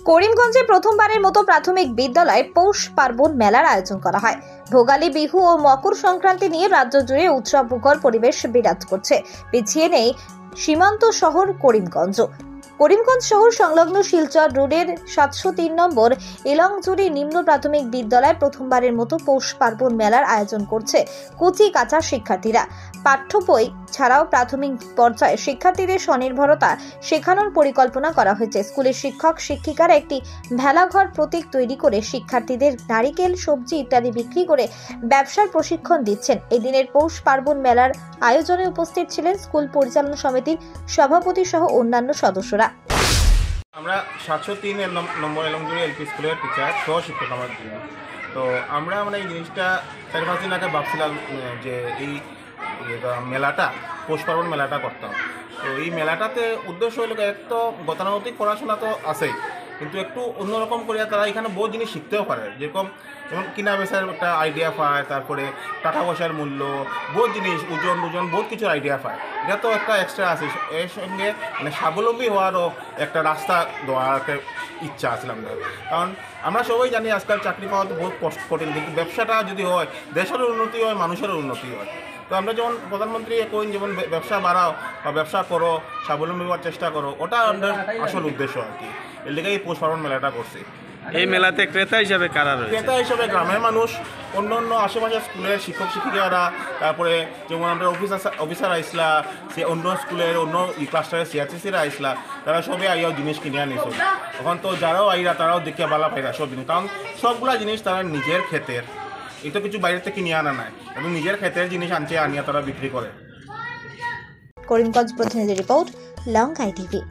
করিমগঞ্জে প্রথমবারের মতো প্রাথমিক বিদ্যালয়ে পৌষ পার্বণ মেলার আয়োজন করা হয়। ভোগালী, বিহু ও মকর সংক্রান্তি নিয়ে রাজ্য জুড়ে উৎসবমুখর পরিবেশ বিরাজ করছে। পিছিয়ে নেই সীমান্ত শহর করিমগঞ্জ। করিমগঞ্জ শহর সংলগ্ন শিলচর রোডের 703 নম্বর এলংজুড়ি নিম্ন প্রাথমিক বিদ্যালয়ে প্রথমবারের মতো পৌষ পার্বণ মেলার আয়োজন করছে কচি কাঁচা শিক্ষার্থীরা। পাঠ্য বই ছাড়াও প্রাথমিক পর্যায়ে শিক্ষার্থীদের স্বনির্ভরতা শেখানোর পরিকল্পনা করা হয়েছে। স্কুলের শিক্ষক শিক্ষিকারা একটি ভেলাঘর প্রতীক তৈরি করে শিক্ষার্থীদের নারিকেল, সবজি ইত্যাদি বিক্রি করে ব্যবসার প্রশিক্ষণ দিচ্ছেন। এই দিনের পৌষ পার্বণ মেলার আয়োজনে উপস্থিত ছিলেন স্কুল পরিচালনা সমিতির সভাপতি সহ অন্যান্য সদস্যরা। আমরা 703 নম্বর এলংজুড়ি এলপি স্কুলের টিচার সহ শিক্ষক আমার জন্য। তো আমরা এই জিনিসটা 4-5 দিন আগে ভাবছিলাম যে এই মেলাটা পৌষ পার্বণ মেলাটা করতাম। তো এই মেলাটাতে উদ্দেশ্য হলো এক তো গতানুগতিক পড়াশোনা তো আছেই, কিন্তু একটু অন্যরকম করে তারা এখানে বহু জিনিস শিখতেও পারে। যেমন কিনা বেচার একটা আইডিয়া পায়, তারপরে টাকা পয়সার মূল্য, বহুত জিনিস, ওজন বহুত কিছু আইডিয়া পায়। এটা তো একটা এক্সট্রা আছে। এর সঙ্গে স্বাবলম্বী হওয়ারও একটা রাস্তা দেওয়ার একটা ইচ্ছা আছে আমাদের। কারণ আমরা সবাই জানি আজকাল চাকরি পাওয়া তো বহুত কঠিন, কিন্তু ব্যবসাটা যদি হয় দেশেরও উন্নতি হয়, মানুষেরও উন্নতি হয়। তো আমরা যেমন প্রধানমন্ত্রী কইন যেমন ব্যবসা বাড়াও বা ব্যবসা করো, স্বাবলম্বী হওয়ার চেষ্টা করো, ওটা আমাদের আসল উদ্দেশ্য আর কি। এর লেগে এই পৌষ পার্বণ মেলাটা করছি। এই মেলাতে ক্রেতা হিসাবে কারা রয়েছে? ক্রেতা হিসাবে গ্রামের মানুষ, অন্য অন্য আশেপাশের স্কুলের শিক্ষক শিক্ষিকারা, তারপরে যেমন আমরা অফিসার আইসলা, সে অন্য স্কুলের অন্য ক্লাস্টারের সিআরসিসিরা আইসলা, তারা সবাই আইয়াও জিনিস কিনে আনিস। তখন তো যারাও আইরা তারাও দেখিয়া বালা পাইরা সব জিনিস, কারণ সবগুলা জিনিস তারা নিজের ক্ষেতের, এটা কিছু বাইরে থেকে কিনে আনা নাই, এবং নিজের ক্ষেতের জিনিস আনিয়া তারা বিক্রি করে। করিমগঞ্জ প্রতিনিধি রিপোর্ট, লঙ্কাই টিভি।